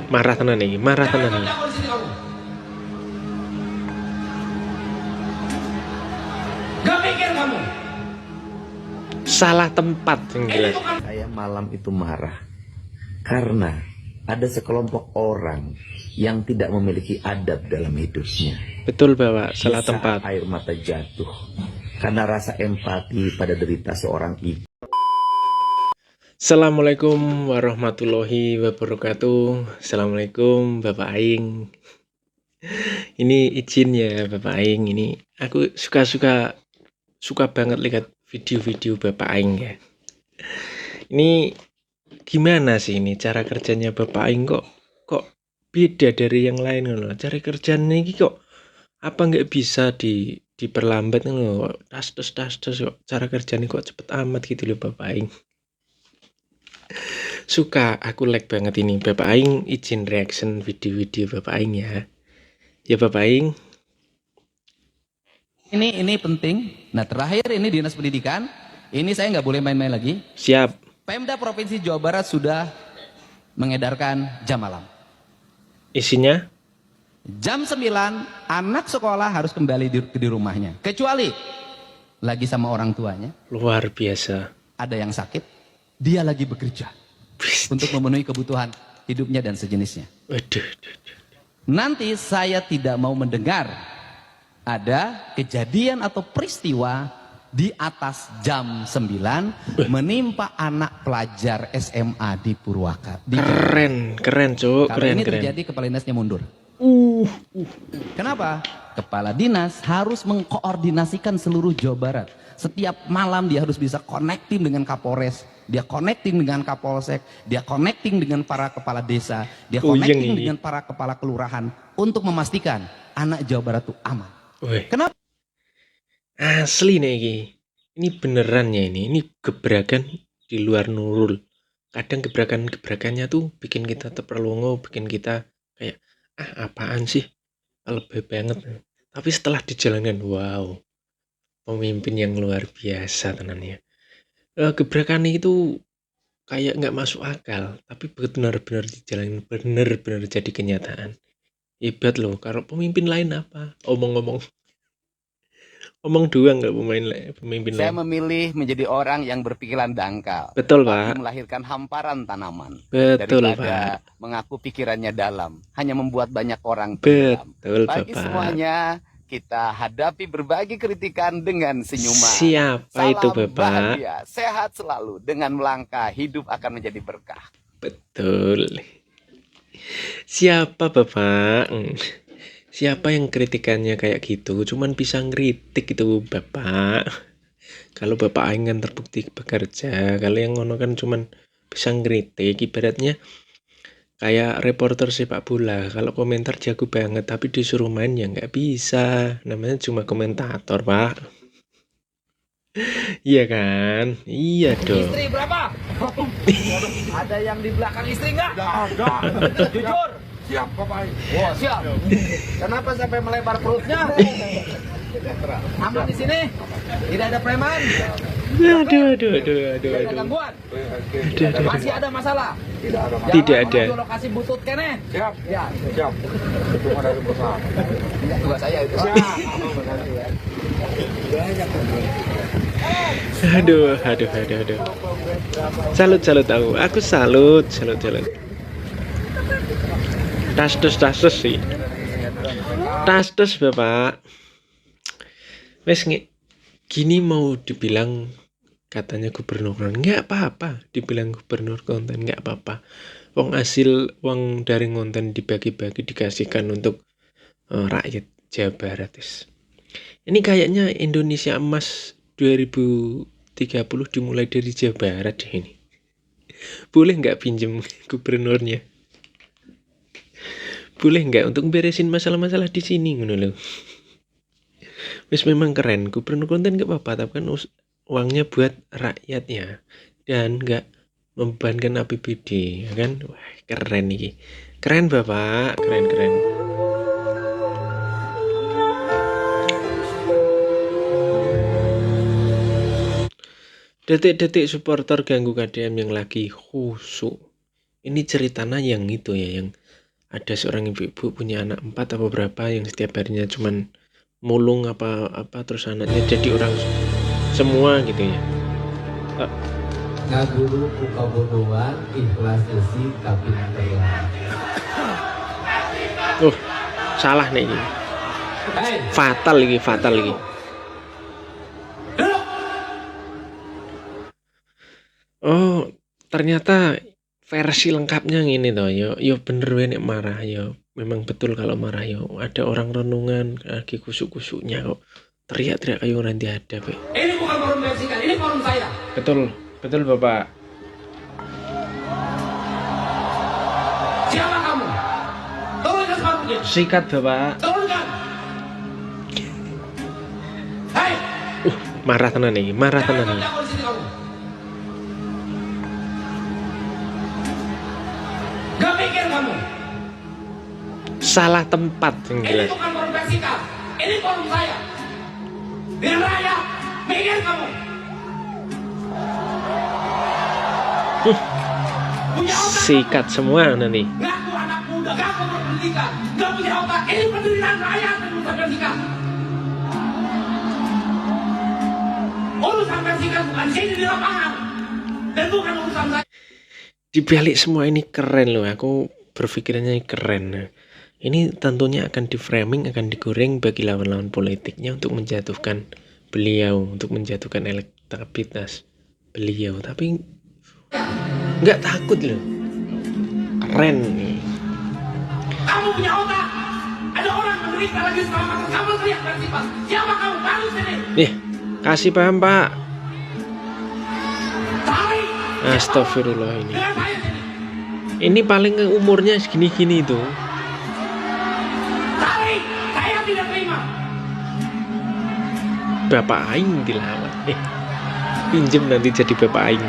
Marah tenan nih, marah tenan nih. Gak mikir kamu. Salah tempat yang jelas. Saya malam itu marah karena ada sekelompok orang yang tidak memiliki adab dalam hidupnya. Betul Bapak, salah Bisa tempat. air mata jatuh karena rasa empati pada derita seorang ibu. Assalamualaikum warahmatullahi wabarakatuh. Assalamualaikum Bapak Aing. Ini izin ya Bapak Aing. Ini aku suka banget lihat video-video Bapak Aing ya. Ini gimana sih ini cara kerjanya Bapak Aing kok beda dari yang lain loh. Cara kerjanya ini kok apa nggak bisa diperlambat loh. Tas kok cara kerjanya kok cepet amat gitu loh Bapak Aing. Suka, aku like banget ini. Bapak Aing izin reaction video-video Bapak Aing ya. Ya Bapak Aing. Ini penting. Nah terakhir ini Dinas Pendidikan. Ini saya nggak boleh main-main lagi. Siap. Pemda Provinsi Jawa Barat sudah mengedarkan jam malam. Isinya? Jam 9 anak sekolah harus kembali di rumahnya. Kecuali lagi sama orang tuanya. Luar biasa. Ada yang sakit. Dia lagi bekerja. Untuk memenuhi kebutuhan hidupnya dan sejenisnya. Waduh. Nanti saya tidak mau mendengar ada kejadian atau peristiwa di atas jam 9 menimpa anak pelajar SMA di Purwakarta. Keren Cuk. Kalau ini terjadi, kepala dinasnya mundur. Kenapa? Kepala dinas harus mengkoordinasikan seluruh Jawa Barat. Setiap malam dia harus bisa connecting dengan Kapolres, dia connecting dengan Kapolsek, dia connecting dengan para kepala desa, dia connecting dengan para kepala kelurahan untuk memastikan anak Jawa Barat itu aman. Kenapa? Asli nih ini beneran ya ini gebrakan di luar Nurul. Kadang gebrakannya tuh bikin kita terperlongo, bikin kita kayak apaan sih, lebih banget. Tapi setelah dijalankan, wow, pemimpin yang luar biasa tenannya. Gebrakan itu kayak nggak masuk akal, tapi benar-benar dijalankan, benar-benar jadi kenyataan. Hebat loh. Kalau pemimpin lain apa? Omong doang nggak pemimpin Saya lain. memilih menjadi orang yang berpikiran dangkal. Betul tapi Pak. melahirkan hamparan tanaman. Betul daripada Pak. mengaku pikirannya dalam, hanya membuat banyak orang tenggelam. Betul Bagi Bapak. semuanya, kita hadapi berbagai kritikan dengan senyuman. Siapa Salam itu Bapak? bahagia, sehat selalu. Dengan melangkah, hidup akan menjadi berkah. Betul. Siapa Bapak? Siapa yang kritikannya kayak gitu? Cuman bisa ngeritik itu Bapak. Kalau Bapak Aing kan terbukti bekerja. Kalau yang ngono kan cuman bisa ngeritik. Ibaratnya kayak reporter sepak bola. Kalau komentar jago banget, tapi disuruh main ya nggak bisa. Namanya cuma komentator Pak. Iya kan? Iya dong. Istri berapa? Ada yang di belakang istri nggak? Ada. Jujur. Siap, Bapak. Oh, siap. Kenapa sampai melebar perutnya? Aman di sini? Tidak ada preman? Aduh. Tidak ada gangguan? Masih ada masalah? Tidak ada. Tidak ada. Menuju lokasi butut kene? Siap, Ya. siap. Cuma dari perusahaan. Tugas saya itu. Aduh. Salut tahu. Aku salut. Tas sih. Tas Bapak. Wes gini mau dibilang katanya gubernur nggak apa-apa, dibilang gubernur konten nggak apa-apa. Uang dari konten dibagi-bagi dikasihkan untuk rakyat Jawa Barat. Ini kayaknya Indonesia Emas 2030 dimulai dari Jawa Barat deh ini. Boleh nggak pinjem gubernurnya? Boleh nggak untuk beresin masalah-masalah di sini ngono lho. Wis memang keren, gubernur konten nggak apa-apa, tapi kan uangnya buat rakyatnya dan nggak membebankan APBD, ya kan? Wah, keren nih. Keren Bapak, keren. Detik-detik supporter ganggu KDM yang lagi khusyuk. Ini ceritanya yang itu ya, yang ada seorang ibu-ibu punya anak 4 apa berapa yang setiap harinya cuman mulung apa terus anaknya jadi orang semua gitu ya. Eh, Ngaguru kabodohan ikhlas resi kapinteran. salah nih ini. Hei, Fatal lagi. Oh, ternyata versi lengkapnya ini toh. Yo bener we nek marah yo. Memang betul kalau marah yo. Ada orang renungan lagi kusuk-kusuknya kok. Teriak-teriak kayak orang tiada, Pak. ini bukan forum bensikan, ini forum saya. Betul Bapak. Siapa kamu? Turunkan sepatunya. Sikat Bapak. Turunkan. Hei, Marah tenan nih. jangan jago di sini kamu. Gak mikir kamu. Salah tempat yang Ini jelas. bukan forum bensikan, ini forum saya. Dengan rakyat, mikir kamu. Punya otak. Sikat semua nanti. Ngaku anak muda, ngaku berpendidikan, gak punya otak. Ini penderitaan rakyat dan urusan pendidikan. Urusan pendidikan bukan sini di lapangan, dan bukan urusan saya. Dibalik semua ini keren loh. Aku berpikirannya keren. Ini tentunya akan di-framing, akan digoreng bagi lawan-lawan politiknya untuk menjatuhkan beliau, untuk menjatuhkan elektabilitas beliau. Tapi nggak takut loh. Keren nih. Kamu punya otak. Ada orang menderita lagi selama kamu teriak bersifat. Siapa kamu? Baru sini. Nih, kasih paham Pak. Tarik. Astagfirullah ini. Dengan saya sini. Ini paling umurnya segini-gini tuh. Tarik. Saya tidak terima. Bapak Aing dilawan. Pinjem nanti jadi Bapak Aing.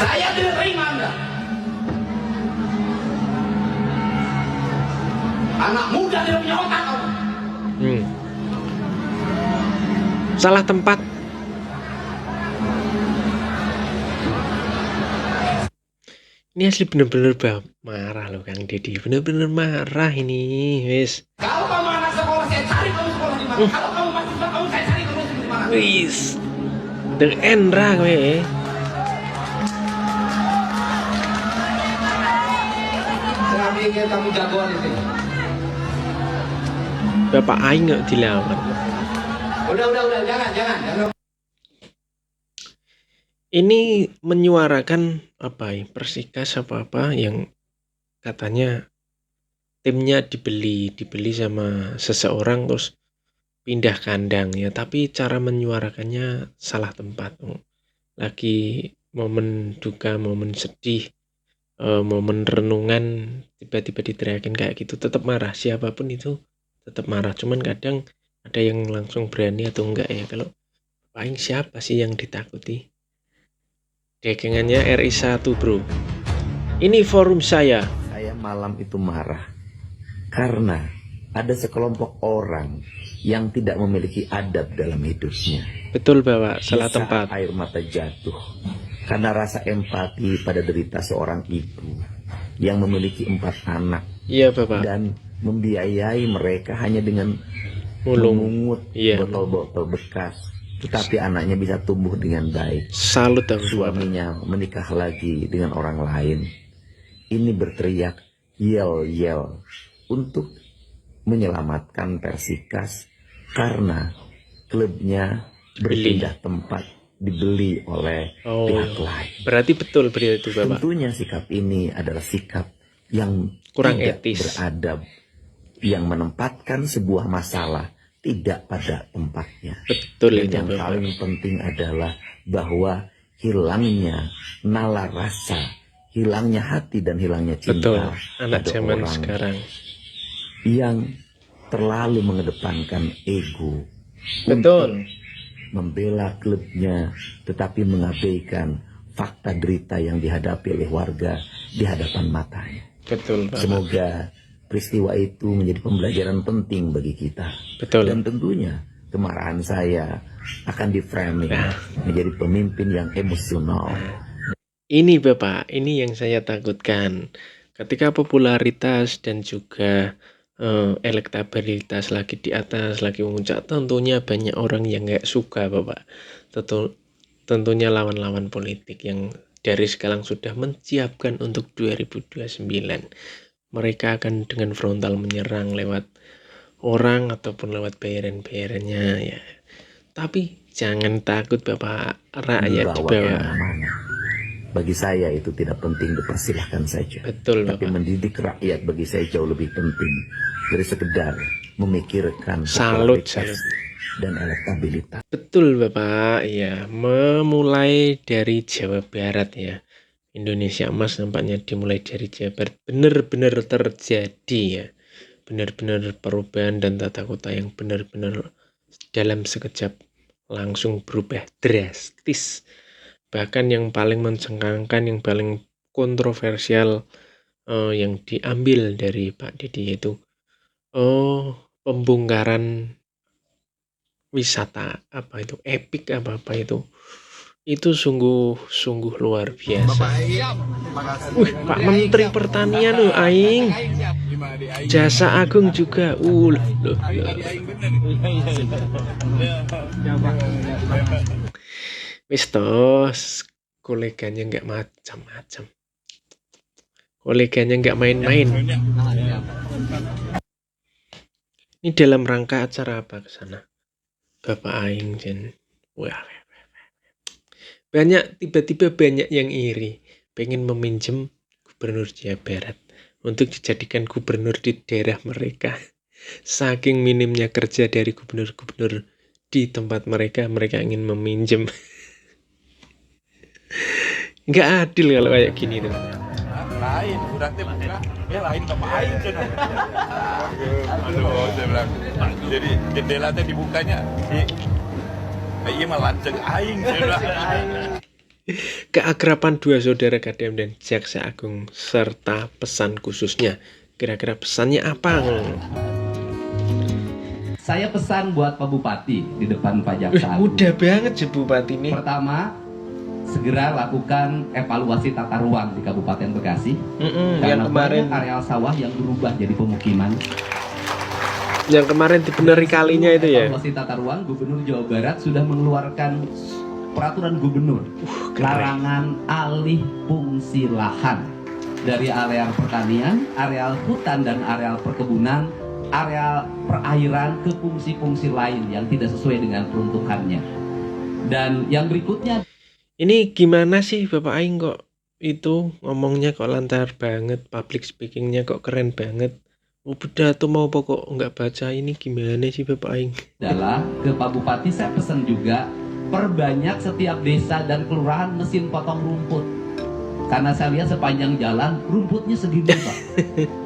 Saya tidak terima Anda. Anak muda tidak punya otak kamu. Salah tempat. Ini asli bener-bener marah loh Kang Deddy. Bener-bener marah ini. Wis. Kalau kamu anak sekolah, saya cari kamu sekolah di mana. Kalau kamu masuk sekolah, kamu saya cari kamu di mana. Wis. The Endra kowe. Saya pikir kamu jagoan di sini. Bapak Aing nggak dilawan. Udah, jangan. Ini menyuarakan apa ya? Persikas apa yang katanya timnya dibeli sama seseorang terus pindah kandang ya, tapi cara menyuarakannya salah tempat. Lagi momen duka, momen sedih, momen renungan tiba-tiba diteriakin kayak gitu, tetap marah. Siapapun itu tetap marah. Cuman kadang ada yang langsung berani atau enggak ya. Kalau paling siapa sih yang ditakuti? Dekengannya RI1 bro. Ini forum saya. Saya malam itu marah karena ada sekelompok orang yang tidak memiliki adab dalam hidupnya. Betul Bapak, salah Di saat tempat. air mata jatuh karena rasa empati pada derita seorang ibu yang memiliki 4 anak Iya Bapak. dan membiayai mereka hanya dengan Mulung. memungut Iya. botol-botol bekas, tetapi anaknya bisa tumbuh dengan baik. Salut aku Bapak. Suaminya menikah lagi dengan orang lain. Ini berteriak yel-yel untuk menyelamatkan Persikas karena klubnya berpindah tempat, dibeli oleh Oh, pihak lain. berarti betul berarti itu Bapak. Tentunya sikap ini adalah sikap yang Kurang tidak etis. beradab, yang menempatkan sebuah masalah tidak pada tempatnya. Betul Dan itu yang Bapak. paling penting adalah bahwa hilangnya nalar rasa, hilangnya hati dan hilangnya Betul. cinta Anak pada zaman orang sekarang. yang terlalu mengedepankan ego Betul. membela klubnya tetapi mengabaikan fakta derita yang dihadapi oleh warga di hadapan matanya. Betul Bapak. Semoga peristiwa itu menjadi pembelajaran penting bagi kita. Betul. Dan tentunya kemarahan saya akan di-framing menjadi pemimpin yang emosional. Ini Bapak, ini yang saya takutkan. Ketika popularitas dan juga elektabilitas lagi di atas, lagi memuncak, tentunya banyak orang yang nggak suka Bapak. Tentunya lawan-lawan politik yang dari sekarang sudah menyiapkan untuk 2029. Mereka akan dengan frontal menyerang lewat orang ataupun lewat bayaran-bayarannya ya. Tapi jangan takut Bapak, rakyat di Dibawa bawah. kemana-mana. Bagi saya itu tidak penting, dipersilahkan saja. Betul Tapi Bapak. mendidik rakyat bagi saya jauh lebih penting dari sekedar memikirkan Salut, popularitas dan elektabilitas. Betul Bapak, ya. Memulai dari Jawa Barat ya. Indonesia Emas nampaknya dimulai dari Jawa Barat. Benar-benar terjadi ya. Benar-benar perubahan dan tata kota yang benar-benar dalam sekejap langsung berubah drastis. Bahkan yang paling mencengangkan, yang paling kontroversial yang diambil dari Pak Didi yaitu pembongkaran wisata apa itu epic apa itu sungguh luar biasa. Pak Menteri Pertanian loh aing, Jasa Agung juga loh. Wis tos, koleganya nggak macam-macam, koleganya nggak main-main. Ini dalam rangka acara apa ke sana Bapak Aing Jen? Wah, tiba-tiba banyak yang iri, pengen meminjam gubernur Jawa Barat untuk dijadikan gubernur di daerah mereka. Saking minimnya kerja dari gubernur-gubernur di tempat mereka ingin meminjam. Nggak adil kalau kayak gini tuh. Lain, udah tim buka, lain sama aing cenah. Aduh, saya bilang, jadi jendela teh dibukanya, iya mah lanceng aing cenah. Keakraban dua saudara Kadam dan Jaksa Agung serta pesan khususnya. Kira-kira pesannya apa? Saya pesan buat Pak Bupati di depan Pak Jaksa Agung. Mudah banget ya Bupati ini. Pertama, segera lakukan evaluasi tata ruang di Kabupaten Bekasi. Yang Karena kemarin banyak areal sawah yang berubah jadi pemukiman. Yang kemarin dibeneri kalinya itu ya. Evaluasi tata ruang, Gubernur Jawa Barat sudah mengeluarkan peraturan gubernur larangan alih fungsi lahan dari areal pertanian, areal hutan dan areal perkebunan, areal perairan ke fungsi-fungsi lain yang tidak sesuai dengan peruntukannya. Dan yang berikutnya, ini gimana sih Bapak Aing kok itu ngomongnya kok lancar banget, public speakingnya kok keren banget. Pidato mau pokok nggak baca, ini gimana sih Bapak Aing? adalah ke Pak Bupati saya pesan juga perbanyak setiap desa dan kelurahan mesin potong rumput. Karena saya lihat sepanjang jalan rumputnya segini Pak.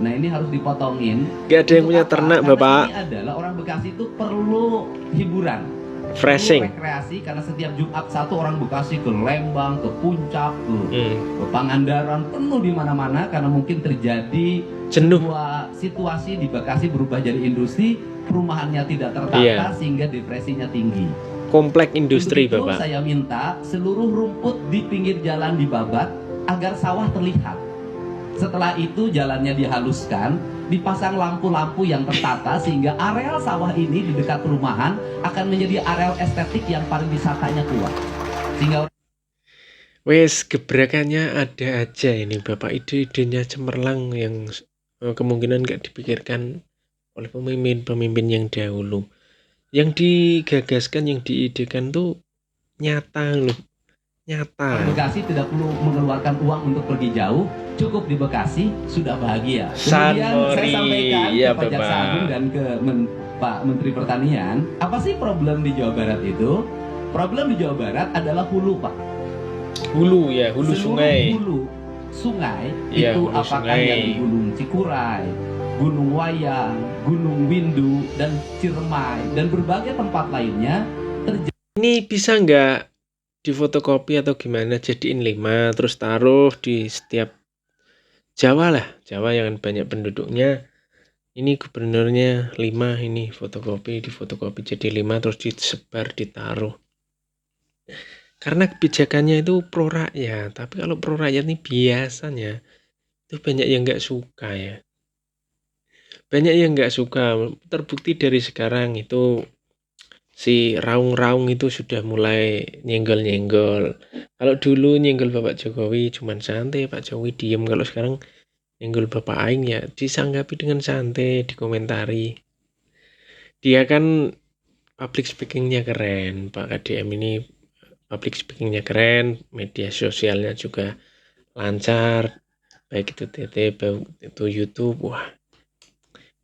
Nah ini harus dipotongin. Gak ada yang punya Untuk apa? ternak Karena Bapak. ini adalah orang Bekasi itu perlu hiburan. Freshing. Perlu rekreasi karena setiap Jumat satu orang Bekasi ke Lembang, ke Puncak, ke Pangandaran, penuh di mana-mana karena mungkin terjadi Jenuh. sebuah situasi di Bekasi berubah jadi industri, perumahannya tidak tertata sehingga depresinya tinggi. Komplek industri Untuk itu, Bapak. saya minta seluruh rumput di pinggir jalan dibabat agar sawah terlihat. Setelah itu jalannya dihaluskan, dipasang lampu-lampu yang tertata sehingga areal sawah ini di dekat perumahan akan menjadi areal estetik yang pariwisatanya kuat. Sehingga Wes, gebrakannya ada aja ini Bapak, ide-idenya cemerlang yang kemungkinan nggak dipikirkan oleh pemimpin-pemimpin yang dahulu. Yang digagaskan, yang diidekan tuh nyata loh, nyata. Bekasi tidak perlu mengeluarkan uang untuk pergi jauh, cukup di Bekasi sudah bahagia. San Kemudian saya Mori, sampaikan ya, ke Pak Jaksa Bapak. Agung dan ke Pak Menteri Pertanian, apa sih problem di Jawa Barat itu? Problem di Jawa Barat adalah hulu Pak. Hulu ya, hulu Seluruh sungai. hulu sungai Iya, itu hulu apakah sungai. yang di Gunung Cikuray, Gunung Wayang, Gunung Windu, dan Ciremai, dan berbagai tempat lainnya Ini bisa nggak difotokopi atau gimana, jadiin 5 terus taruh di setiap Jawa lah, Jawa yang banyak penduduknya, Ini gubernurnya 5, ini difotokopi jadi 5 terus disebar ditaruh. Karena kebijakannya itu pro rakyat, tapi kalau pro rakyat ini biasanya itu banyak yang nggak suka ya. Banyak yang nggak suka, terbukti dari sekarang itu si Raung-Raung itu sudah mulai nyenggol-nyenggol. Kalau dulu nyenggol Bapak Jokowi cuman santai, Pak Jokowi diem. Kalau sekarang nyenggol Bapak Aing ya disanggapi dengan santai, dikomentari. Dia kan public speakingnya keren, Pak KDM ini public speakingnya keren, media sosialnya juga lancar, baik itu TT, baik itu YouTube, wah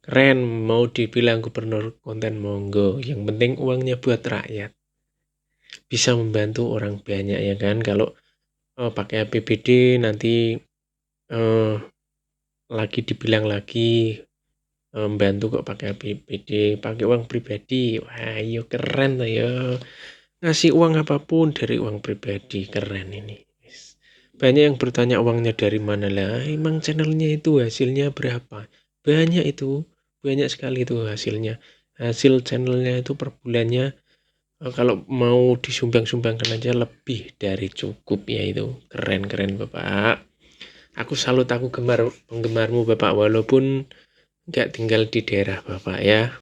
keren. Mau dibilang gubernur konten monggo, yang penting uangnya buat rakyat, bisa membantu orang banyak ya kan. Kalau pakai APBD nanti lagi dibilang lagi membantu kok pakai APBD, pakai uang pribadi, wah yo keren ya, ngasih uang apapun dari uang pribadi, keren ini. Banyak yang bertanya uangnya dari mana, lah emang channelnya itu hasilnya berapa, banyak itu, banyak sekali itu hasilnya. Hasil channelnya itu per bulannya kalau mau disumbang-sumbangkan aja lebih dari cukup ya. Itu keren-keren Bapak, aku salut, aku penggemarmu Bapak, walaupun nggak tinggal di daerah Bapak ya.